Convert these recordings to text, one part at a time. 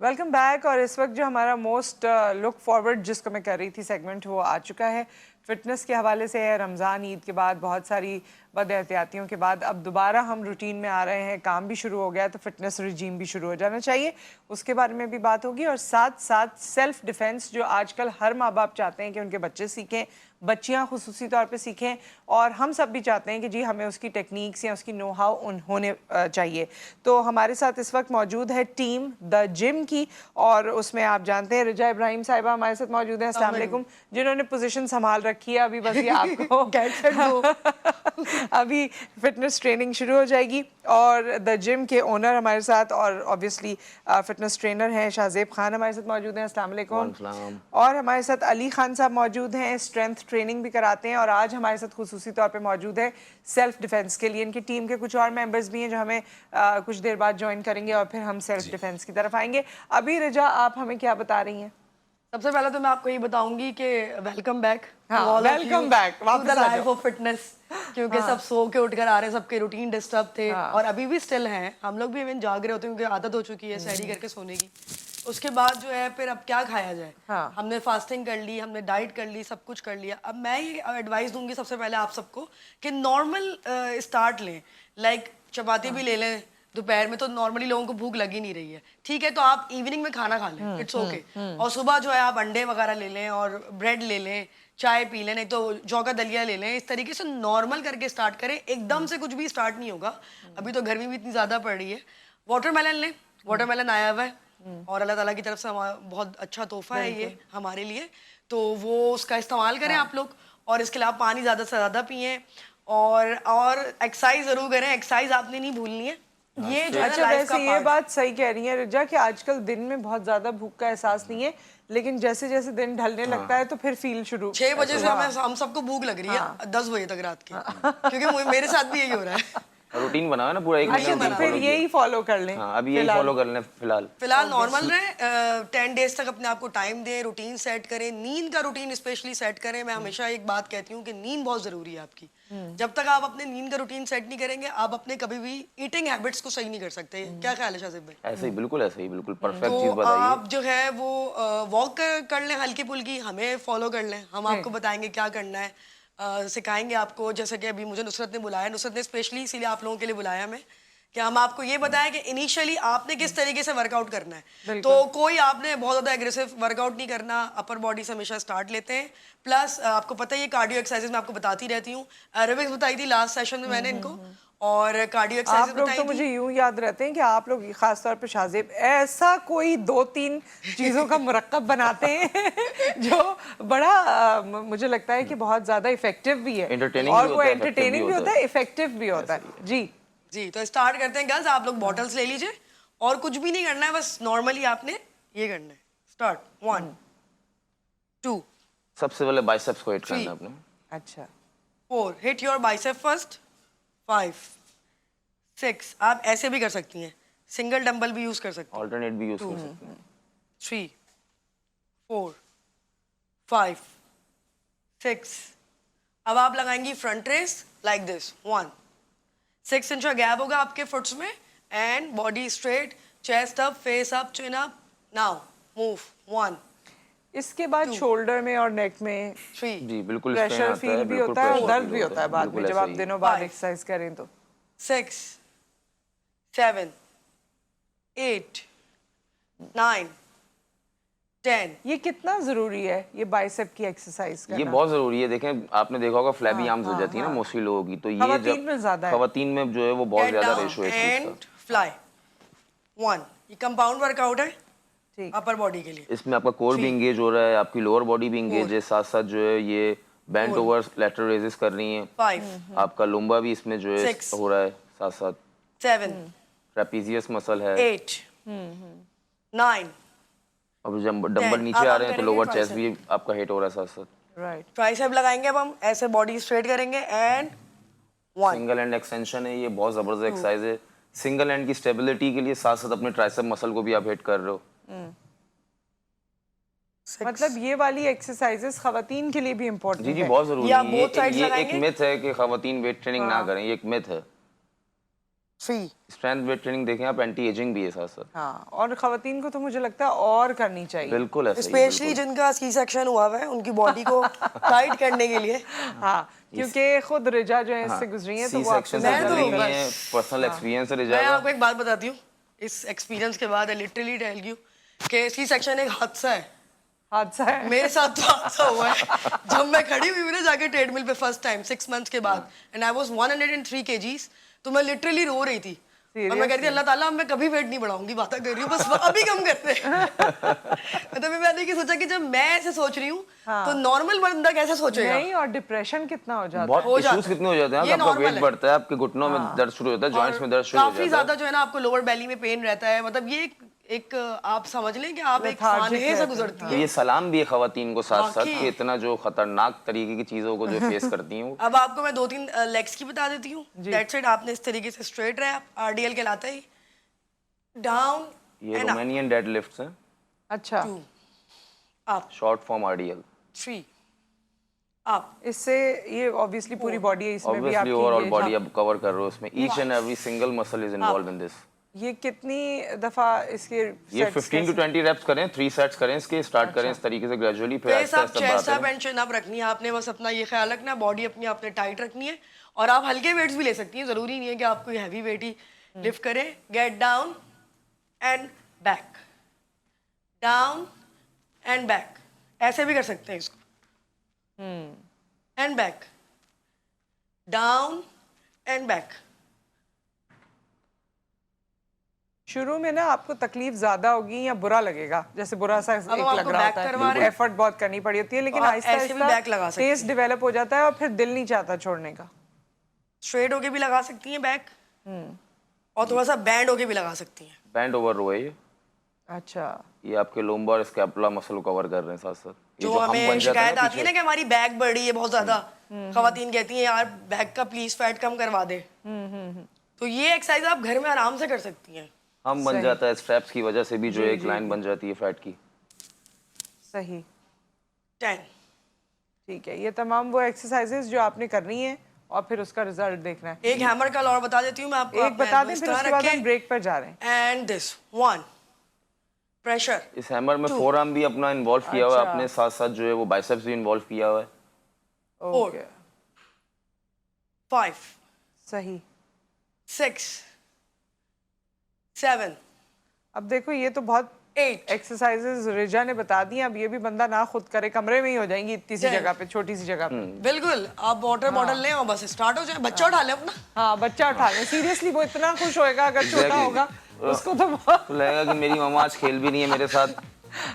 Welcome back. और इस वक्त जो हमारा मोस्ट लुक फॉरवर्ड जिसको मैं कर रही थी सेगमेंट वो आ चुका है। फिटनेस के हवाले से है। रमज़ान ईद के बाद बहुत सारी बद एहतियातियों के बाद अब दोबारा हम रूटीन में आ रहे हैं, काम भी शुरू हो गया है, तो फिटनेस रिजीम भी शुरू हो जाना चाहिए, उसके बारे में भी बात होगी। और साथ साथ सेल्फ डिफेंस जो आजकल हर माँ बाप चाहते हैं कि उनके बच्चे सीखें, बच्चियाँ खुसूसी तौर पे सीखें, और हम सब भी चाहते हैं कि जी हमें उसकी टेक्निक्स या उसकी नो हाउ होने चाहिए। तो हमारे साथ इस वक्त मौजूद है टीम द जिम की, और उसमें आप जानते हैं रिजा इब्राहिम साहिबा हमारे साथ मौजूद हैं, अस्सलाम वालेकुम, जिन्होंने पोजीशन संभाल रखी है। अभी बस ये आपको अभी फिटनेस ट्रेनिंग शुरू हो जाएगी। और द जिम के ओनर हमारे साथ और ऑब्वियसली फिटनेस ट्रेनर हैं शाहजेब खान हमारे साथ मौजूद हैं, अस्सलाम वालेकुम। और हमारे साथ अली खान साहब मौजूद हैं, स्ट्रेंथ ट्रेनिंग भी कराते हैं, और आज हमारे साथ खुसूसी तौर पे मौजूद है सेल्फ डिफेंस के लिए। इनकी टीम के कुछ और मेंबर्स भी हैं जो हमें कुछ देर बाद ज्वाइन करेंगे, और फिर हम सेल्फ डिफेंस की तरफ आएंगे। अभी रिजा आप हमें क्या बता रही हैं? सबसे पहले तो मैं आपको ये बताऊंगी कि वेलकम बैक, वेलकम बैक वापस लाइफ ऑफ फिटनेस, क्योंकि सब सो के उठकर आ रहे हैं, सबके रूटीन डिस्टर्ब थे और अभी भी स्टिल हैं। हम लोग भी इवन जाग रहे होते हैं क्योंकि आदत हो चुकी है सहरी करके सोने की। उसके बाद जो है फिर अब क्या खाया जाए, हमने फास्टिंग कर ली, हमने डाइट कर ली, सब कुछ कर लिया। अब मैं ये एडवाइस दूंगी सबसे पहले आप सबको कि नॉर्मल स्टार्ट लें, लाइक चपाती भी ले लें। दोपहर में तो नॉर्मली लोगों को भूख लगी नहीं रही है, ठीक है, तो आप इवनिंग में खाना खा लें, इट्स ओके। और सुबह जो है आप अंडे वगैरह ले लें और ब्रेड ले लें, चाय पी लें, नहीं तो जौ का दलिया ले लें। इस तरीके से नॉर्मल करके स्टार्ट करें, एकदम से कुछ भी स्टार्ट नहीं होगा। अभी तो गर्मी भी इतनी ज़्यादा पड़ रही है। वाटरमेलन लें, वाटरमेलन आया हुआ है और अल्लाह ताला की तरफ से बहुत अच्छा तोहफा है ये हमारे लिए, तो वो उसका इस्तेमाल करें आप लोग। और इसके अलावा पानी ज़्यादा से ज़्यादा पिएँ और एक्सरसाइज ज़रूर करें, एक्सरसाइज आपने नहीं भूलनी है। ये जो अच्छा, वैसे ये बात सही कह रही है रिजा कि आजकल दिन में बहुत ज्यादा भूख का एहसास नहीं है, लेकिन जैसे जैसे दिन ढलने लगता है तो फिर फील शुरू 6 बजे से हम सबको भूख लग रही है 10 बजे तक रात की, क्योंकि मेरे साथ भी यही हो रहा है। रूटीन बनाओ ना पूरा, एक महीना फिर यही फॉलो कर लें। अभी यही फॉलो कर लें फिलहाल नॉर्मल रहे। 10 डेज तक अपने आप को टाइम दें, रूटीन सेट करें, नींद का रूटीन स्पेशली सेट करें। मैं हमेशा एक बात कहती हूँ कि नींद बहुत जरूरी है आपकी। जब तक आप अपने नींद का रूटीन सेट नहीं करेंगे, आप अपने कभी भी ईटिंग हैबिट्स को सही नहीं कर सकते। क्या ख्याल है शाहज़ेब भाई? ऐसे ही बिल्कुल, ऐसे ही बिल्कुल परफेक्ट चीज बताइए। आप जो है वो वॉक कर लें, हल्की फुल्की, हमें फॉलो कर लें, हम आपको बताएंगे क्या करना है, सिखाएंगे आपको। जैसे कि अभी मुझे नुसरत ने बुलाया, नुसरत ने स्पेशली इसीलिए आप लोगों के लिए बुलाया मैं, कि हम आपको ये बताएं कि इनिशियली आपने किस तरीके से वर्कआउट करना है। तो कोई आपने बहुत ज़्यादा एग्रेसिव वर्कआउट नहीं करना, अपर बॉडी से हमेशा स्टार्ट लेते हैं। प्लस आपको पता है ये कार्डियो एक्सरसाइज मैं आपको बताती रहती हूँ। एरोबिक्स बताई थी लास्ट सेशन में मैंने इनको, और कार्डियो एक्सरसाइज बताई तो मुझे यूं याद रहते हैं कि आप लोग खास तौर पे शाहजेब ऐसा कोई 2-3 चीज़ों का मुरक्कब बनाते हैं जो बड़ा मुझे लगता है कि बहुत ज़्यादा इफेक्टिव भी है, और वो एंटरटेनिंग भी होता है, इफेक्टिव भी होता है। जी तो स्टार्ट करते हैं गर्ल्स। आप लोग बॉटल्स ले लीजिए और कुछ भी नहीं करना है, बस नॉर्मली आपने ये करना है। स्टार्ट 1 2 सबसे पहले बाइसेप्स को हिट करना है आपने। अच्छा 4 हिट योर बाइसेप फर्स्ट, 5 6 आप ऐसे भी कर सकती हैं, सिंगल डंबल भी यूज कर सकती हैं, ऑल्टरनेट भी यूज कर सकते हैं। 3 4 5 6 अब आप लगाएंगी front raise like this. 1 6 inch gap गैप होगा आपके फुट्स में, and body straight, chest up, face up, chin up. Now move 1। इसके बाद शोल्डर में और नेक में 3 जी बिल्कुल प्रेशर फील भी होता है, दर्द भी होता है बाद में जब आप दिनों बाद एक्सरसाइज करें तो। 6 7 8 9 10 ये कितना जरूरी है ये बाइसेप की एक्सरसाइज करना? ये बहुत जरूरी है। देखें आपने देखा होगा फ्लैबी आर्म्स हो जाती है ना मोस्टली लोगों की, तो ये जब खवातीन में जो है वो बहुत ज्यादा रेशो है एंड फ्लाई 1। ये कंपाउंड वर्कआउट है अपर बॉडी के लिए। इसमें आपका कोर भी एंगेज हो रहा है, आपकी लोअर बॉडी भी एंगेज है, साथ साथ जो है ये बेंट ओवर लैटरल रेजेस कर रही हैं। 5 आपका लुम्बा भी इसमें जो है हो रहा है, साथ साथ 7 ट्रेपेजियस मसल है, 8 9 अब जब डंबल नीचे आ रहे हैं तो लोअर चेस्ट भी आपका हिट हो रहा है साथ साथ। राइट, ट्राइसेप लगाएंगे अब हम, ऐसे बॉडी स्ट्रेट करेंगे एंड 1। सिंगल हैंड एक्सटेंशन है, ये बहुत जबरदस्त एक्सरसाइज है सिंगल हैंड की स्टेबिलिटी के लिए, साथ साथ अपने ट्राइसेप मसल को भी आप हिट कर रहे हो। मतलब ये वाली एक्सरसाइजेस खवातीन के लिए भी इम्पोर्टेंट है। जी बहुत जरूरी है। ये एक मिथ है कि खवातीन वेट ट्रेनिंग ना करें, ये एक मिथ है। फ्री स्ट्रेंथ वेट ट्रेनिंग देखें आप, एंटी एजिंग भी है साथ साथ। हाँ, और खवातीन को तो मुझे लगता है और करनी चाहिए। बिल्कुल ऐसा ही, स्पेशली जिनका सी सेक्शन हुआ हुआ है उनकी बॉडी को टाइट करने के लिए। हाँ, क्योंकि खुद रिजा जो है इससे गुजरी है, तो वो आपसे पर्सनल एक्सपीरियंस है रिजा मैं का। आपको एक बात बताती हूँ, इस एक्सपीरियंस के बाद आई लिटरली टेल यू कि सी सेक्शन एक हादसा है। हादसा है मेरे साथ तो हादसा हुआ है। जब मैं खड़ी हुई ना जाके ट्रेडमिल पे फर्स्ट टाइम 6 मंथ्स के बाद, एंड आई वाज 103 kgs, तो मैं लिटरली रो रही थी। और मैं कहती थी अल्लाह ताला मैं कभी वेट नहीं बढ़ाऊंगी, बात कर रही हूँ बस अभी कम करते मतलब मैंने ये सोचा कि जब मैं ऐसे सोच रही हूँ तो नॉर्मल बंदा कैसे सोचेगा। नहीं, और डिप्रेशन कितना हो जाता है, बहुत इश्यूज कितने हो जाते हैं, आपका वेट बढ़ता है, आपके घुटनों में दर्द शुरू होता है, जॉइंट्स में दर्द शुरू हो जाता है, काफी ज्यादा जो है ना आपको लोअर बेली में पेन रहता है। मतलब ये एक आप समझ लें कि आप एक सानहे से गुजरती तो है। ये सलाम भी है खवातीन को साथ साथ कि इतना जो खतरनाक तरीके की चीजों को जो फेस करती हैं। अब आपको मैं 2-3 लेग्स की बता देती हूँ। दैट्स इट, आपने इस तरीके से स्ट्रेट रहे, आरडीएल कहलाता है, डाउन ये रोमानियन डेड लिफ्ट्स हैं। अच्छा, अप, शॉर्ट फॉर्म आरडीएल, 3 अप। इससे ये ऑब्वियसली पूरी बॉडी है, इसमें भी ऑब्वियसली आपकी ओवरऑल बॉडी अब कवर कर रहे हो इसमें, each and every single muscle is involve in this. ये कितनी दफा इसके ये 15 to 20 रेप्स करें, 3 सेट्स करें इसके, स्टार्ट करें इस तरीके से ग्रेजुअली, फिर face up, chest up and chin up रखनी है आपने। बस अपना ये ख्याल रखना है, बॉडी अपनी आपने टाइट रखनी है। और आप हल्के वेट्स भी ले सकती हैं, जरूरी नहीं है कि आप कोई हैवी वेट ही लिफ्ट करें। Get down and back, down and back, ऐसे भी कर सकते हैं इसको, and back, down and back. शुरू में ना आपको तकलीफ ज्यादा होगी या बुरा लगेगा, जैसे बुरा सा एक लग रहा होता है, एफर्ट बहुत करनी पड़ी होती है, लेकिन आहिस्ता आहिस्ता टेस्ट डेवलप हो जाता है और फिर दिल नहीं चाहता छोड़ने का। स्ट्रेट होके भी लगा सकती हैं बैक, और थोड़ा सा बैंड होके भी लगा सकती हैं। बैंड ओवर रो है ये। अच्छा, ये आपके लोम्बार स्कैपुला मसल को कवर कर रहे हैं साथ साथ। जो हमें शिकायत आती है ना कि हमारी बैक बढ़ी है बहुत ज्यादा, खवातीन कहती हैं यार बैक का प्लीज फैट कम करवा दे, तो ये एक्सरसाइज आप घर में आराम से कर सकती हैं। हम बन जाता है स्ट्रैप्स की वजह से भी, जो एक लाइन बन जाती है फैट की। सही, 10। ठीक है, ये तमाम वो एक्सरसाइजेस जो आपने करनी है और फिर उसका रिजल्ट देखना है। एक हैमर का और बता देती हूँ मैं आपको, एक बता दें, फिर उसके बाद हम ब्रेक पर जा रहे हैं। And this 1 pressure. इस हैमर में फोरआर्म भी अपना इन्वॉल्व किया हुआ है आपने, साथ साथ जो है वो बाइसेप्स भी इन्वॉल्व किया हुआ है। 4 5 सही, 6 7। अब देखो ये तो बहुत 8 एक्सरसाइजेस रिजा ने बता दी, अब ये भी बंदा ना खुद करे, कमरे में ही हो जाएंगी इतनी सी जगह पे, छोटी सी जगह पे। बिल्कुल, आप वाटर बॉटल लें और बस स्टार्ट हो जाए। बच्चा उठा ले अपना। हाँ, बच्चा उठा ले, सीरियसली वो इतना खुश होएगा अगर छोटा होगा उसको तो लगेगा कि मेरी मम्मा आज खेल भी नहीं है मेरे साथ।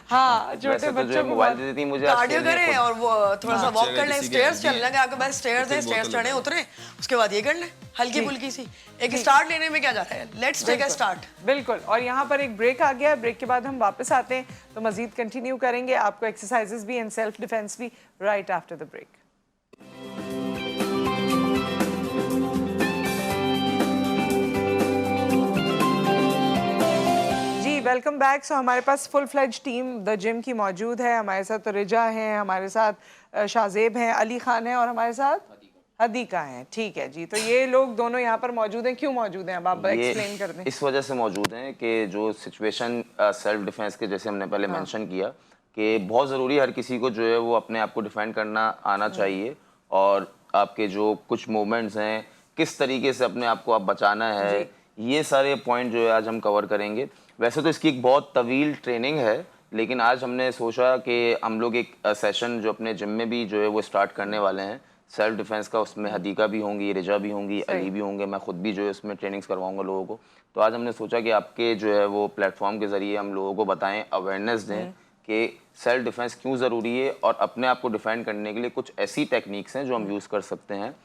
हाँ, छोटे बच्चों को मोबाइल दे देती मुझे, कार्डियो करें और वो थोड़ा सा वॉक कर लें, स्टेयर्स चल लें, आपके पास स्टेयर्स है, स्टेयर्स चढ़े उतरे, उसके बाद ये कर लें हल्की फुल्की सी। एक स्टार्ट लेने में क्या जा रहा है, लेट्स टेक अ स्टार्ट। बिल्कुल, और यहाँ पर एक ब्रेक आ गया है, ब्रेक के बाद हम वापस आते हैं तो मजीद कंटिन्यू करेंगे, आपको एक्सरसाइजेस भी एंड सेल्फ डिफेंस भी, right after the break. Welcome back. So हमारे पास full fledge team the gym की मौजूद है। हमारे साथ तो रिजा हैं, हमारे साथ शाजेब हैं, अली खान है और हमारे साथ हदीका है। ठीक है जी, तो ये लोग दोनों यहाँ पर मौजूद हैं। क्यों मौजूद हैं, अब आप एक्सप्लेन कर दें। इस वजह से मौजूद हैं कि जो सिचुएशन सेल्फ डिफेंस के, जैसे हमने पहले मेंशन किया कि बहुत ज़रूरी, हर किसी को जो है वो अपने आप को डिफेंड करना आना चाहिए, और आपके जो कुछ मूवमेंट्स हैं, किस तरीके से अपने आप को आप बचाना है, ये सारे पॉइंट जो है आज हम कवर करेंगे। वैसे तो इसकी एक बहुत तवील ट्रेनिंग है, लेकिन आज हमने सोचा कि हम लोग एक सेशन जो अपने जिम में भी जो है वो स्टार्ट करने वाले हैं सेल्फ डिफेंस का, उसमें हदीका भी होंगी, रिजा भी होंगी, अली भी होंगे, मैं खुद भी जो है उसमें ट्रेनिंग्स करवाऊंगा लोगों को। तो आज हमने सोचा कि आपके जो है वो प्लेटफॉर्म के ज़रिए हम लोगों को बताएं, अवेयरनेस दें कि सेल्फ डिफेंस क्यों ज़रूरी है, और अपने आप को डिफेंड करने के लिए कुछ ऐसी टेक्निक्स हैं जो हम यूज़ कर सकते हैं।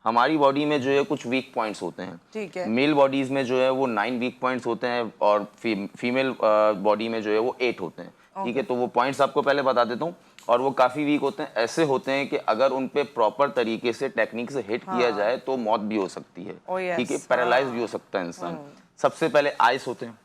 हमारी बॉडी में जो है कुछ वीक पॉइंट्स होते हैं, ठीक है। मेल बॉडीज़ में जो है वो 9 वीक पॉइंट्स होते हैं, और फीमेल बॉडी में जो है वो 8 होते हैं। ठीक है, तो वो पॉइंट्स आपको पहले बता देता हूँ, और वो काफ़ी वीक होते हैं। ऐसे होते हैं कि अगर उन पे प्रॉपर तरीके से टेक्निक से हिट किया जाए तो मौत भी हो सकती है। ठीक है, पैरालाइज भी हो सकता है इंसान। सबसे पहले आइस होते हैं।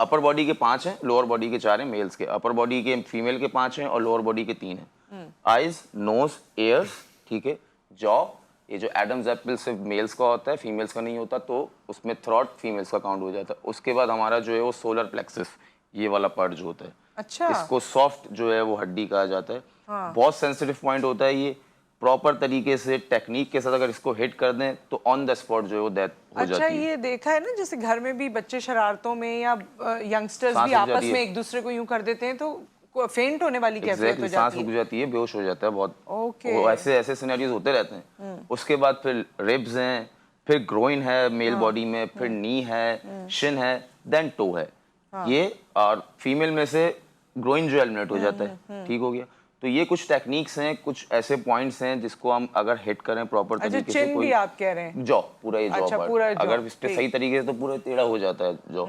अपर बॉडी के 5 हैं, लोअर बॉडी के 4 हैं मेल्स के। अपर बॉडी के फीमेल के 5 हैं और लोअर बॉडी के 3 हैं। आइज, नोज, ईयर्स, ठीक है, जॉ, ये जो एडम्स एप्पल सिर्फ मेल्स का होता है, फीमेल्स का नहीं होता, तो उसमें थ्रॉट फीमेल्स का काउंट हो जाता है। उसके बाद हमारा जो है वो सोलर प्लेक्सस, ये वाला पार्ट जो होता है, अच्छा, इसको सॉफ्ट जो है वो हड्डी कहा जाता है। बहुत सेंसिटिव पॉइंट होता है ये। प्रॉपर तरीके से टेक्निक के साथ अगर इसको हिट कर दें तो ऑन द स्पॉट जो है वो डेथ हो अच्छा, जाती है। ये देखा है ना, जैसे घर में भी बच्चे शरारतों में या यंगस्टर्स सांस भी रुक आपस जाती में है। एक दूसरे को यूं कर देते हैं तो फेंट होने वाली कैफियत हो एग्जैक्टली, सांस जाती रुक है। जाती है, बेहोश हो जाता है बहुत। ओके। वो ऐसे ऐसे सिनेरियोज होते रहते हैं। उसके बाद फिर रिब्स हैं, फिर ग्रोइन है मेल बॉडी में, फिर नी है, शिन है, देन टो है। ये और फीमेल में से ग्रोइन जो एलिमिनेट हो जाता है, ठीक हो गया। तो ये कुछ टेक्निक्स हैं, कुछ ऐसे पॉइंट्स हैं जिसको हम अगर हिट करें प्रॉपर अच्छा, तरीके से, चिन भी आप कह रहे हैं? जॉ, पूरा ये जॉ अच्छा, पार्ट, पूरा jaw, अगर इस पे ठीक। सही तरीके से तो पूरा टेढ़ा हो जाता है जॉ।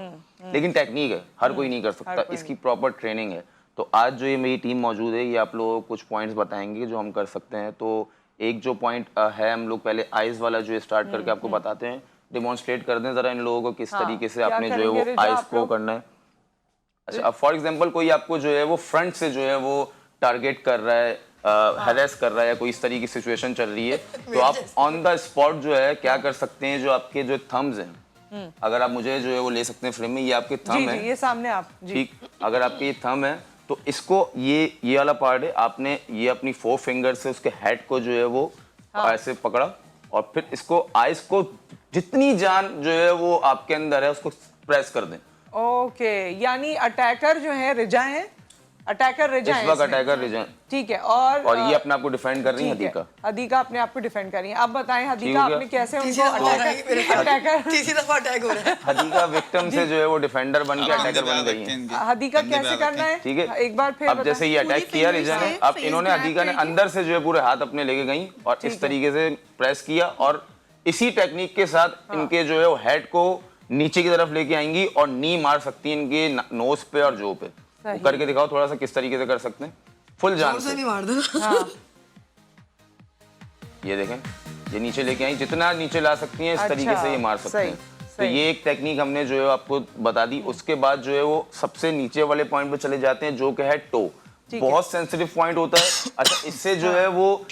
लेकिन टेक्निक है, हर कोई नहीं कर सकता, कोई इसकी प्रॉपर ट्रेनिंग है। तो आज जो ये मेरी टीम मौजूद है, ये आप लोगों को कुछ पॉइंट्स बताएंगे जो हम कर सकते हैं। तो एक जो पॉइंट है, हम लोग पहले आइज वाला जो स्टार्ट करके आपको बताते हैं। डिमॉन्स्ट्रेट कर दें जरा इन लोगों को किस तरीके से क्या आपने जो है करेंगे वो रिजा, आइज आप को लोग? करना है। अच्छा, अब फॉर एग्जांपल कोई आपको जो है वो फ्रंट से जो है वो टारगेट कर रहा है, हैरेस कर रहा है, या कोई इस तरीके की सिचुएशन चल रही है, तो आप ऑन द स्पॉट जो है क्या कर सकते हैं, जो आपके जो थम्स हैं, अगर आप मुझे जो है वो ले सकते हैं फ्रेम में, ये आपके थंब जी है, जी, ये सामने आप जी। ठीक। अगर आपके ये थंब है तो इसको ये वाला पार्ट है, आपने ये अपनी 4 फिंगर से उसके हेड को जो है वो ऐसे पकड़ा, और फिर इसको आइस को जितनी जान जो है वो आपके अंदर है उसको प्रेस कर दें। ओके, यानी अटैकर जो है रिजा है, अटैकर रिजा इस है वक्त इसमें। अटैकर रिजन, ठीक है। और ये अपने आप को डिफेंड कर रही है ठीक है, हदीका। हदीका अपने आप को डिफेंड कर रही है। अब बताएं ठीक हदीका, हो गया? आपने कैसे तीसरी उनको दफा हो रहा है मेरे साथ। अटैकर तीसरी दफा अटैक हो रहा है। हदीका विक्टिम से जो है वो डिफेंडर बन के अटैकर बन गई है। हदीका कैसे करना है, ठीक है, एक बार फिर अब जैसे ये पूरी अटैक किया finger रिजन से ने, अब face इन्होंने grab हदीका ने करके- अंदर से जो है पूरे हाथ अपने लेके गई और इस तरीके से प्रेस किया, और इसी टेक्निक के साथ इनके जो है वो हेड को नीचे की तरफ लेके आएंगी और नी मार सकती है इनके नोज पे और जो पे। वो करके दिखाओ थोड़ा सा किस तरीके से कर सकते हैं, फुल जान जोर से से। नहीं मार देना। हाँ, ये देखें, ये नीचे लेके आई, जितना नीचे ला सकती हैं इस अच्छा, तरीके से ये मार सकते सही, हैं। तो सही। ये एक टेक्निक हमने जो है आपको बता दी। उसके बाद जो है वो सबसे नीचे वाले पॉइंट पे चले जाते हैं, जो कि है टो। बहुत सेंसिटिव पॉइंट होता है। अच्छा, इससे जो है वो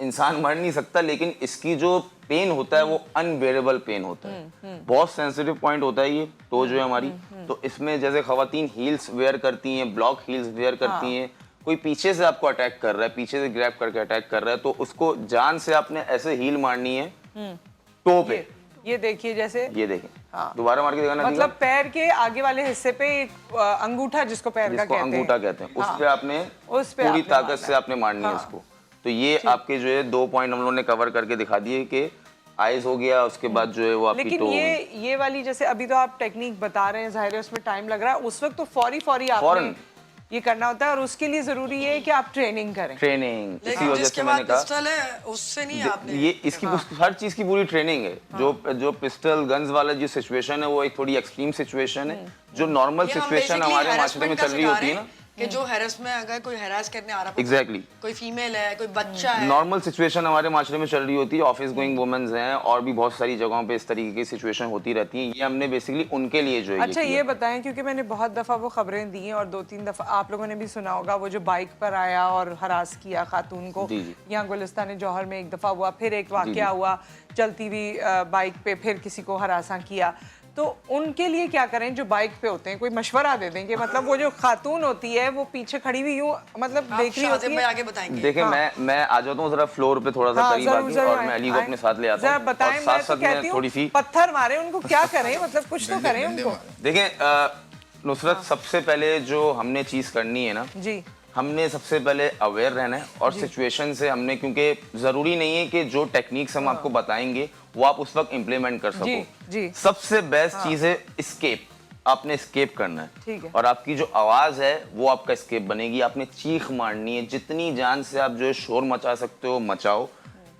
इंसान मर नहीं सकता, लेकिन इसकी जो पेन होता है वो अनबेरेबल पेन होता है। बहुत सेंसिटिव पॉइंट होता है ये टो जो है हमारी। तो इसमें जैसे खवातीन हील्स वेयर करती हैं, ब्लॉक हील्स वेयर करती हैं, कोई पीछे से आपको अटैक कर रहा है, पीछे से ग्रैब करके अटैक कर रहा है, तो उसको जान से आपने ऐसे हील मारनी है टो पे। ये देखिए, जैसे ये देखें, दोबारा मार के दिखाना। मतलब पैर के आगे वाले हिस्से पे एक अंगूठा, जिसको पैर का जिसको कहते हैं, अंगूठा कहते हैं, उस पे आपने उस पे पूरी आपने ताकत मारना से आपने मारनी है उसको। तो ये आपके जो है 2 पॉइंट हम लोगों ने कवर करके दिखा दिए कि आइज हो गया, उसके बाद जो है वो आपकी लेकिन टो हो गई। ये वाली, जैसे अभी तो आप टेक्निक बता रहे हैं, जाहिर है उसमें टाइम लग रहा है, उस वक्त तो फौरी आपने फौरन। ये करना होता है, और उसके लिए जरूरी है कि आप ट्रेनिंग करें। ट्रेनिंग, इसी लेकिन वजह जिसके से बाद मैंने कहा पिस्टल है उससे नहीं आपने ये इसकी हर चीज की पूरी ट्रेनिंग है। जो पिस्टल गन्स वाला जो सिचुएशन है वो एक थोड़ी एक्सट्रीम सिचुएशन है। जो नॉर्मल ये हम सिचुएशन basically हमारे माशरे में harassment का चल रही शिकार होती है हैं ना, कि जो हैरेस में अगर कोई हैरास करने आ रहा है, एग्जैक्टली कोई फीमेल है, कोई बच्चा है, नॉर्मल सिचुएशन हमारे माशरे में चल रही होती है। ऑफिस गोइंग वुमेन्स हैं और भी बहुत सारी जगहों पे इस तरीके की सिचुएशन होती रहती है। ये हमने बेसिकली उनके लिए जो है अच्छा, ये बताएं, क्योंकि मैंने बहुत दफ़ा वो खबरें दी हैं और 2-3 दफ़ा आप लोगों ने भी सुना होगा, वो जो बाइक पर आया और हरास किया खातून को। जी, जी। यहाँ गुलिस्तान जौहर में एक दफ़ा हुआ, फिर एक वाकया हुआ चलती हुई बाइक पे, फिर किसी को हरासा किया। तो उनके लिए क्या करें जो बाइक पे होते हैं? कोई मशवरा दे दें कि मतलब वो जो खातून होती है वो पीछे खड़ी हुई यूं मतलब आप देख रही होती शाजिब भाई है। आगे बताएंगे। देखें, मैं आ जाता हूँ जरा फ्लोर पे थोड़ा सा हाँ, करीब जरूर, आके, जरूर और मैं अली को आएं। अपने साथ ले आता जरा हूँ। बताएं, और मैं साथ तो साथ कहती में हूँ थोड़ी सी पत्थर मारे उनको, क्या करें, मतलब कुछ तो करें उनको। देखें नुसरत, सबसे पहले जो हमने चीज करनी है ना, जी, हमने सबसे पहले अवेयर रहना है और सिचुएशन से हमने, क्योंकि जरूरी नहीं है कि जो टेक्निक्स हम आपको बताएंगे वो आप उस वक्त इम्प्लीमेंट कर जी, सको। जी। सबसे बेस्ट चीज है एस्केप। आपने एस्केप करना है, ठीक है। और आपकी जो आवाज है वो आपका एस्केप बनेगी। आपने चीख मारनी है, जितनी जान से आप जो है शोर मचा सकते हो मचाओ।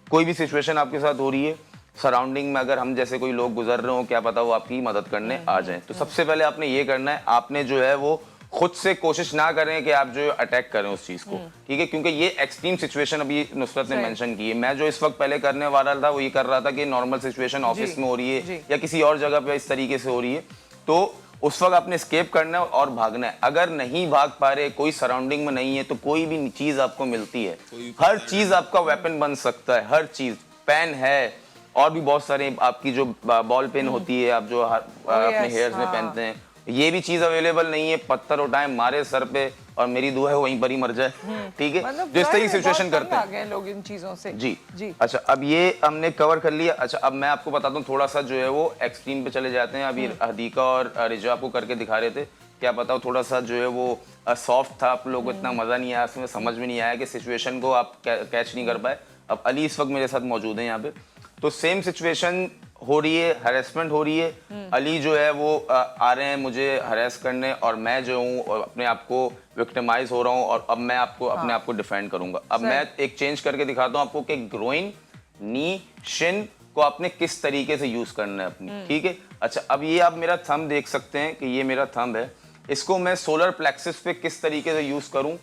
कोई भी सिचुएशन आपके साथ हो रही है सराउंडिंग में, अगर हम जैसे कोई लोग गुजर रहे हो, क्या पता वो आपकी मदद करने आ जाए। तो सबसे पहले आपने ये करना है, आपने जो है वो खुद से कोशिश ना करें कि आप जो अटैक करें उस चीज को, ठीक है, क्योंकि ये एक्सट्रीम सिचुएशन अभी नुसरत ने मेंशन की है। मैं जो इस वक्त पहले करने वाला था वो ये कर रहा था कि नॉर्मल सिचुएशन ऑफिस में हो रही है या किसी और जगह पे इस तरीके से हो रही है, तो उस वक्त आपने एस्केप करना है और भागना है। अगर नहीं भाग पा रहे, कोई सराउंडिंग में नहीं है, तो कोई भी चीज आपको मिलती है, हर चीज आपका वेपन बन सकता है। हर चीज, पेन है और भी बहुत सारे, आपकी जो बॉल पेन होती है, आप जो अपने हेयर्स में पहनते हैं, ये भी चीज अवेलेबल नहीं है। पत्थर उठाएं, मारे सर पे, और मेरी दुआ है वहीं पर ही मर जाए। ठीक है, मतलब जो इस तरह की बहुत सिचुएशन तंग करते आ हैं गए लोग इन चीजों से। जी। अच्छा, अब ये हमने कवर कर लिया। अच्छा, अब मैं आपको बताता हूँ, थोड़ा सा जो है वो एक्सट्रीम पे चले जाते हैं। अभी हदीका और रिजा आपको करके दिखा रहे थे, क्या पता थोड़ा सा जो है वो सॉफ्ट था, आप लोगों को इतना मजा नहीं आया, उसमें समझ में नहीं आया कि सिचुएशन को आप कैच नहीं कर पाए। अब अली इस वक्त मेरे साथ मौजूद है यहाँ पे, तो सेम सिचुएशन हो रही है, हरेसमेंट हो रही है। अली जो है वो आ रहे हैं मुझे हरेस करने, और मैं जो हूँ अपने आप को विक्टिमाइज हो रहा हूँ, और अब मैं आपको अपने आप को डिफेंड करूंगा। अब मैं एक चेंज करके दिखाता हूँ आपको कि ग्रोइन, नी, शिन को आपने किस तरीके से यूज करना है अपनी। ठीक है। अच्छा, अब ये आप मेरा थंब देख सकते हैं कि ये मेरा थंब है, इसको मैं सोलर प्लेक्सिस पे किस तरीके से यूज करूं।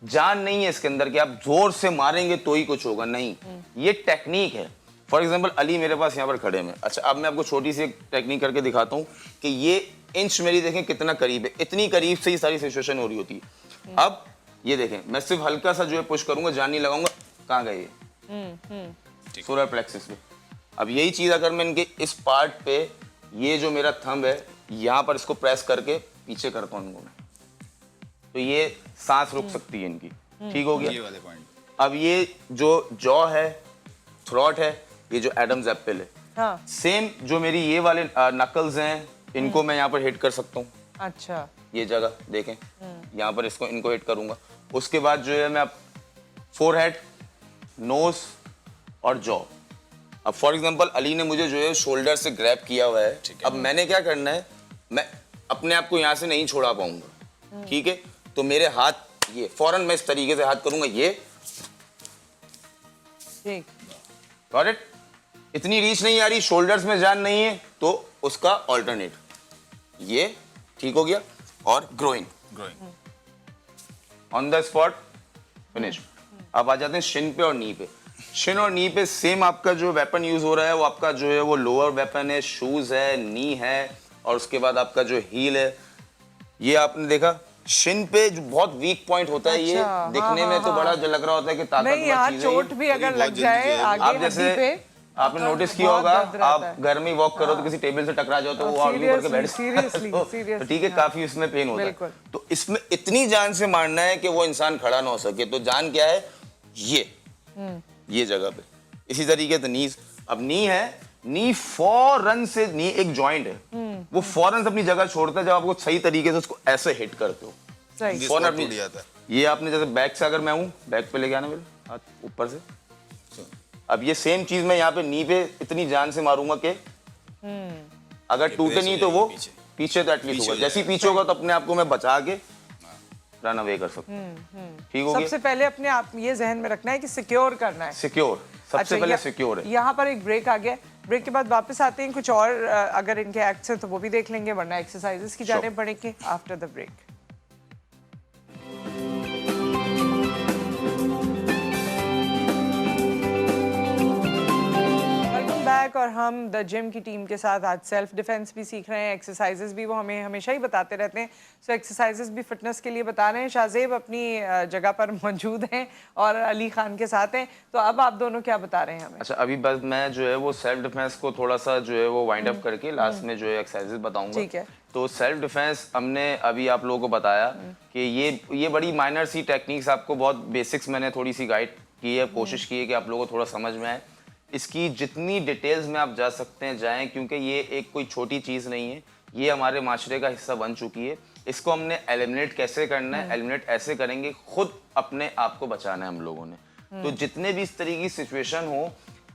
जान नहीं है इसके अंदर कि आप जोर से मारेंगे तो ही कुछ होगा, नहीं, ये टेक्निक है। फॉर एग्जाम्पल अली मेरे पास यहाँ पर खड़े हैं। अच्छा, अब मैं आपको छोटी सी एक टेक्निक करके दिखाता हूँ कि ये इंच मेरी देखें कितना करीब है, इतनी करीब से ही सारी सिचुएशन हो रही होती है। अब ये देखें, मैं सिर्फ हल्का सा जो है पुश करूंगा, जान नहीं लगाऊंगा, कहाँ गए ये सोलर प्लेक्सिस पे। अब यही चीज अगर मैं इनके इस पार्ट पे, ये जो मेरा थंब है, यहाँ पर इसको प्रेस करके पीछे करता हूँ इनको मैं, तो ये सांस रुक सकती है इनकी। ठीक हो गया। ये वाले पॉइंट। अब ये जो जॉ है, थ्रॉट है, ये जो एडम्स एप्पल है, हाँ। सेम जो मेरी ये वाले नकल्स हैं, इनको मैं यहाँ पर हिट कर सकता हूँ। अच्छा, ये जगह देखें, यहाँ पर इसको इनको हिट करूंगा। उसके बाद जो है मैं फोरहेड, नोज और जॉ। अब फॉर एग्जांपल अली ने मुझे जो है शोल्डर से ग्रैब किया हुआ है, अब मैंने क्या करना है, मैं अपने आप को यहाँ से नहीं छोड़ा पाऊंगा। ठीक है, तो मेरे हाथ ये फौरन मैं इस तरीके से हाथ करूंगा, ये ठीक, गॉट इट। इतनी रीच नहीं आ रही, शोल्डर्स में जान नहीं है, तो उसका ऑल्टरनेट ये। ठीक हो गया। और growing on the spot, finish. अब आ जाते हैं शिन पे और नी पे। शिन और नी पे सेम आपका जो वेपन यूज हो रहा है, वो आपका जो है वो लोअर वेपन है, शूज है, नी है, और उसके बाद आपका जो हील है। ये आपने देखा, शिन पे जो बहुत वीक पॉइंट होता है, ये अच्छा, दिखने में तो बड़ा लग रहा होता है कि नहीं ताकतवर यहाँ चीज है चोट भी अगर बहुत लग जल्दी जाए जो है, आगे आप हड्डी जैसे पे, आपने नोटिस किया बहुत होगा, दर्द रहता आप है। घर में वॉक करो तो किसी टेबल से टकरा जाओ तो वो आगे करके बैठ Seriously, तो seriously, ठीक है, हाँ। काफी उसमें पेन होता बिल्कुल। है। तो इसमें इतनी जान से मारना है कि वो इंसान खड़ा ना हो सके। तो जान क्या है, ये जगह पे इसी तरीके से नीज। अब नी है, नी फौरन से, नी एक जॉइंट है, वो फौरन से अपनी जगह छोड़ता है जब आपको सही तरीके से उसको ऐसे हिट करते हो। सही, जिस फौरन पर अपनी टूट जाता है। ये आपने जैसे बैक से, अगर मैं हूं बैक पे लेके आना मेरे हाथ ऊपर से। अब ये सेम चीज मैं यहाँ पे नी पे इतनी जान से मारूंगा कि अगर टूटे नहीं तो वो पीछे तो एटलीस्ट होगा। जैसे ही पीछे होगा तो अपने आप को मैं बचा के रन अवे कर सकता हूँ। ठीक हो गया। सबसे पहले अपने आप ये जहन में रखना है कि सिक्योर करना है। सिक्योर, सबसे पहले सिक्योर है। यहाँ पर एक ब्रेक आ गया, ब्रेक के बाद वापस आते हैं, कुछ और अगर इनके एक्ट्स हैं तो वो भी देख लेंगे, वरना एक्सरसाइजेस की जाने पड़ेंगे आफ्टर द ब्रेक। बैक, और हम द जिम की टीम के साथ आज सेल्फ डिफेंस भी सीख रहे हैं, एक्सरसाइजेस भी वो हमें हमेशा ही बताते रहते हैं। सो एक्सरसाइजेस भी फिटनेस के लिए बता रहे हैं। शाहजेब अपनी जगह पर मौजूद हैं और अली खान के साथ हैं, तो अब आप दोनों क्या बता रहे हैं हमें? अच्छा, अभी बस मैं जो है वो सेल्फ डिफेंस को थोड़ा सा जो है वो वाइंड अप करके लास्ट में जो है एक्सरसाइजेस बताऊंगा। ठीक है। तो सेल्फ डिफेंस हमने अभी आप लोगों को बताया कि ये बड़ी माइनर सी टेक्निक्स, आपको बहुत बेसिक्स मैंने थोड़ी सी गाइड की है, कोशिश की है कि आप लोगों को थोड़ा समझ में आए। इसकी जितनी डिटेल्स में आप जा सकते हैं जाएं, क्योंकि ये एक कोई छोटी चीज़ नहीं है, ये हमारे माशरे का हिस्सा बन चुकी है। इसको हमने एलिमिनेट कैसे करना है, एलिमिनेट ऐसे करेंगे, खुद अपने आप को बचाना है हम लोगों ने। तो जितने भी इस तरीके की सिचुएशन हो,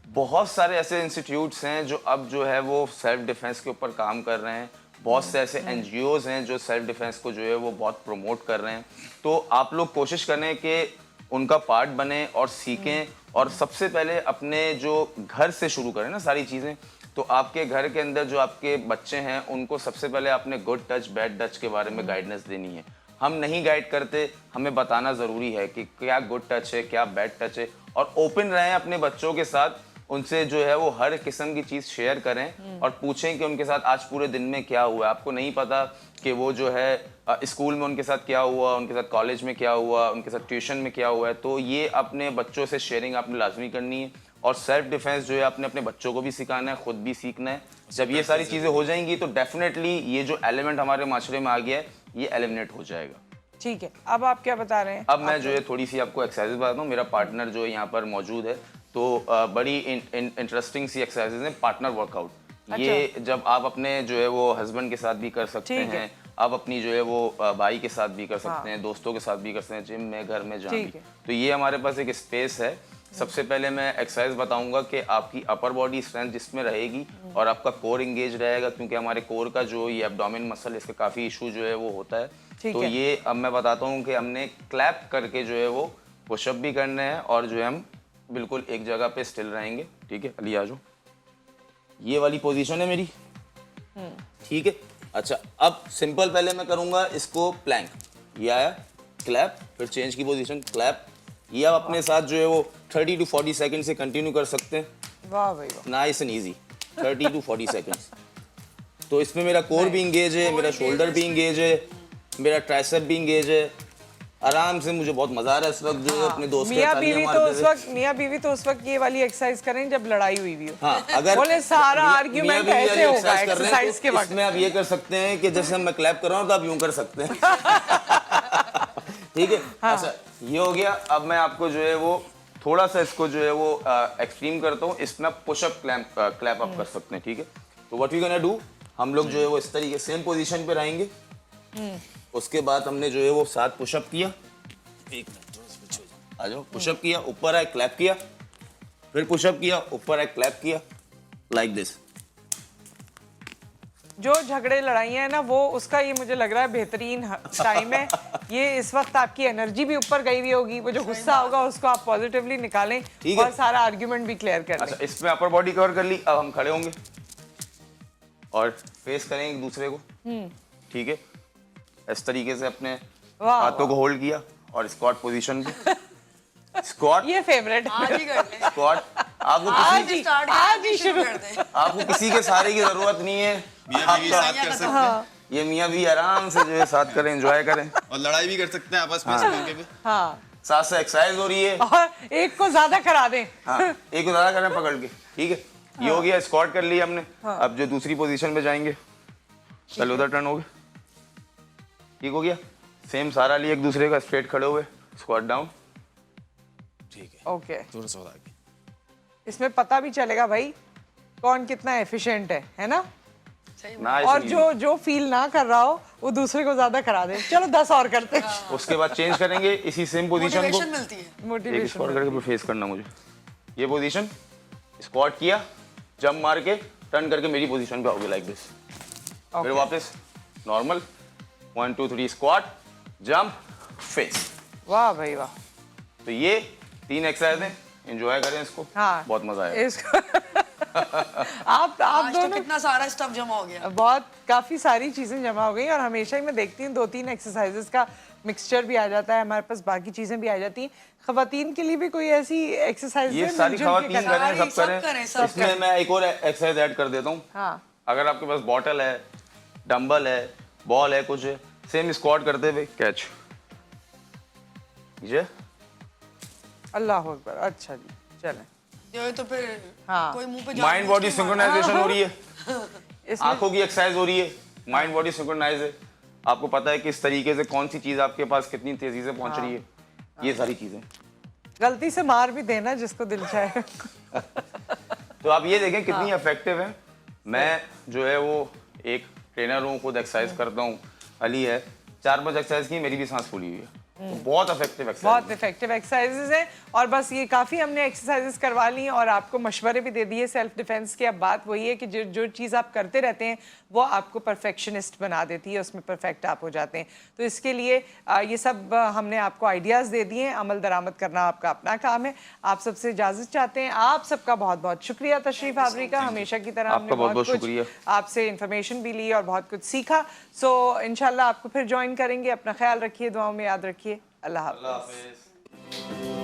बहुत सारे ऐसे इंस्टीट्यूट्स हैं जो अब जो है वो सेल्फ डिफेंस के ऊपर काम कर रहे हैं। बहुत से ऐसे NGOs हैं जो सेल्फ डिफेंस को जो है वो बहुत प्रमोट कर रहे हैं। तो आप लोग कोशिश करें कि उनका पार्ट बने और सीखें, और सबसे पहले अपने जो घर से शुरू करें ना सारी चीज़ें। तो आपके घर के अंदर जो आपके बच्चे हैं, उनको सबसे पहले आपने गुड टच बैड टच के बारे में गाइडेंस देनी है। हम नहीं गाइड करते, हमें बताना ज़रूरी है कि क्या गुड टच है, क्या बैड टच है, और ओपन रहें अपने बच्चों के साथ, उनसे जो है वो हर किस्म की चीज़ शेयर करें और पूछें कि उनके साथ आज पूरे दिन में क्या हुआ। आपको नहीं पता कि वो जो है स्कूल में उनके साथ क्या हुआ, उनके साथ कॉलेज में क्या हुआ, उनके साथ ट्यूशन में क्या हुआ है, तो ये अपने बच्चों से शेयरिंग आपने लाजमी करनी है। और सेल्फ डिफेंस जो है आपने अपने बच्चों को भी सिखाना है, खुद भी सीखना है। जब ये सारी चीज़ें हो जाएंगी तो डेफिनेटली ये जो एलिमेंट हमारे माशरे में आ गया है ये एलिमिनेट हो जाएगा। ठीक है, अब आप क्या बता रहे हैं? अब मैं जो है थोड़ी सी आपको एक्सरसाइज बताता हूँ। मेरा पार्टनर जो है यहाँ पर मौजूद है, तो बड़ी इंटरेस्टिंग सी एक्सरसाइजेज हैं पार्टनर वर्कआउट। ये जब आप अपने जो है वो हस्बैंड के साथ भी कर सकते हैं, आप अपनी जो है वो भाई के साथ भी कर सकते हैं, दोस्तों के साथ भी कर सकते हैं, जिम में, घर में, जहाँ भी। तो ये हमारे पास एक स्पेस है। सबसे पहले मैं एक्सरसाइज बताऊंगा कि आपकी अपर बॉडी स्ट्रेंथ जिसमें रहेगी और आपका कोर इंगेज रहेगा, क्योंकि हमारे कोर का जो ये एब्डोमेन मसल इसका काफ़ी इशू जो है वो होता है। तो ये अब मैं बताता हूँ कि हमने क्लैप करके जो है वो पुशअप भी करने हैं और जो है हम बिल्कुल एक जगह पे स्टिल रहेंगे। ठीक है, अली आ जाओ। ये वाली पोजीशन है मेरी, ठीक है। अच्छा, अब सिंपल पहले मैं करूँगा इसको प्लैंक। ये आया क्लैप, फिर चेंज की पोजीशन क्लैप। ये आप अपने साथ जो है वो 30 to 40 सेकंड से कंटिन्यू कर सकते हैं। वाह भाई वाह, nice and easy, 30 to 40 seconds. तो इसमें मेरा कोर भी इंगेज है, मेरा शोल्डर भी इंगेज है, मेरा ट्राइसेप भी इंगेज है। आराम से मुझे बहुत मजा आ रहा है इस वक्त जो है अपने दोस्त के मियाँ बीवी तो उस वक्त ये वाली एक्सरसाइज करें जब लड़ाई हुई भी हो। हाँ, अगर बोले सारा आर्ग्यूमेंट ऐसे होगा एक्सरसाइज के वक्त। इसमें आप ये कर सकते हैं कि जैसे मैं क्लैप कर रहा हूँ तो आप यूं कर सकते हैं। ठीक है, अच्छा ये हो गया। अब मैं आपको जो है वो थोड़ा सा इसको जो है वो एक्सट्रीम करता हूँ। इसमें पुशअप क्लैप अप कर सकते हैं। ठीक है, तो व्हाट वी गोना डू, हम लोग जो है वो इस तरीके सेम पोजीशन पे रहेंगे। उसके बाद हमने जो है वो 7 पुशअप किया। आ जाओ, पुशअप किया, ऊपर आए क्लैप किया, फिर पुशअप किया, ऊपर आए क्लैप किया, लाइक दिस। जो झगड़े लड़ाइयाँ है ना, वो उसका ये मुझे लग रहा है बेहतरीन टाइम है। ये इस वक्त आपकी एनर्जी भी ऊपर गई हुई होगी, वो जो गुस्सा होगा उसको आप पॉजिटिवली निकालें और सारा आर्ग्यूमेंट भी क्लियर कर लें। अच्छा, इसमें अपर बॉडी कवर कर ली। अब हम खड़े होंगे और फेस करेंगे एक दूसरे को। ठीक है, इस तरीके से अपने हाथों को होल्ड किया और स्क्वाट पोजीशन पे। स्क्वाट ये फेवरेट आज ही कर ले। स्क्वाट आपको आज ही शुरू कर दे। आपको किसी के सहारे की जरूरत नहीं है। मियां बीवी साथ कर सकते हैं। ये मियाँ भी आराम से जो है साथ करें, एंजॉय करें और लड़ाई भी कर सकते हैं आपस में इस मौके पे। हाँ, साथ से एक्सरसाइज हो रही है और एक को ज्यादा करा दें। हाँ, एक को ज्यादा करें पकड़ के। ठीक है, ये हो गया, स्क्वाट कर लिया हमने। अब जो दूसरी पोजीशन पे जाएंगे, चलो उधर टर्न हो गए। ठीक हो गया, सेम सारा लिए एक दूसरे का स्ट्रेट खड़े हुए, स्क्वाट डाउन। ठीक है, ओके, थोड़ा सा आगे। इसमें पता भी चलेगा भाई कौन कितना एफिशिएंट है ना। नाइस। और जो फील ना कर रहा हो वो दूसरे को ज्यादा करा दे। चलो 10 और करते हैं। उसके बाद चेंज करेंगे इसी सेम पोजीशन को। मोटिवेशन मिलती है। एक मोटिवेशन स्क्वाट करके फेस करना मुझे। ये पोजीशन, स्क्वाट किया, जंप मार के टर्न करके मेरी पोजीशन पे आओगे लाइक दिस। फिर वापस नॉर्मल, 1 2 3 स्क्वाट, जंप, फेस। वाह भाई वाह। तो ये 3 एक्सरसाइज हैं, एंजॉय करें इसको। हाँ, बहुत मजा आएगा इसको आप आज तो दोनों कितना सारा स्टफ जमा हो गया। बहुत काफ़ी सारी चीज़ें जमा हो गई और हमेशा ही मैं देखती हूँ 2-3 एक्सरसाइजेस का मिक्सचर भी आ जाता है हमारे पास, बाकी चीज़ें भी आ जाती हैं। खवातीन के लिए भी कोई ऐसी एक्सरसाइज ये सारी खवातीन करें, सब करें। इसमें मैं एक और एक्सरसाइज ऐड कर देता हूँ। हाँ, अगर आपके पास बॉटल है, डंबल है, बॉल है, कुछ है, सेम स्क्वाट करते हुए कैच। ये अल्लाह अकबर। अच्छा जी, चलें। जो है तो फिर हाँ, कोई मुंह पे माइंड बॉडी सिंक्रोनाइजेशन हो रही है, आंखों की एक्सरसाइज हो रही है, माइंड बॉडी सिंक्रोनाइज है। आपको पता है किस तरीके से कौन सी चीज आपके पास कितनी तेजी से पहुंच रही है। ये सारी चीजें गलती से मार भी देना जिसको दिल चाहे। तो आप ये देखें कितनी इफेक्टिव है। मैं जो है वो एक ट्रेनर हूँ, खुद एक्सरसाइज करता हूँ। अली है, 4-5 एक्सरसाइज की मेरी भी सांस फूली हुई है। तो बहुत इफेक्टिव एक्सरसाइज, बहुत इफेक्टिव एक्सरसाइजेज हैं और बस ये काफ़ी हमने एक्सरसाइजेज करवा ली और आपको मशवरे भी दे दिए सेल्फ डिफेंस के। अब बात वही है कि जो चीज़ आप करते रहते हैं वो आपको परफेक्शनिस्ट बना देती है, उसमें परफेक्ट आप हो जाते हैं। तो इसके लिए ये सब हमने आपको आइडियाज़ दे दिए हैं, अमल दरामद करना आपका अपना काम है। आप सबसे इजाज़त चाहते हैं। आप सबका बहुत बहुत शुक्रिया तशरीफ आवरी का, हमेशा की तरह हमने बहुत कुछ आपसे इंफॉर्मेशन भी ली और बहुत कुछ सीखा। सो इंशाल्लाह आपको फिर ज्वाइन करेंगे। अपना ख्याल रखिए, दुआओं में याद रखिए। अल्लाह हाफ़िज़।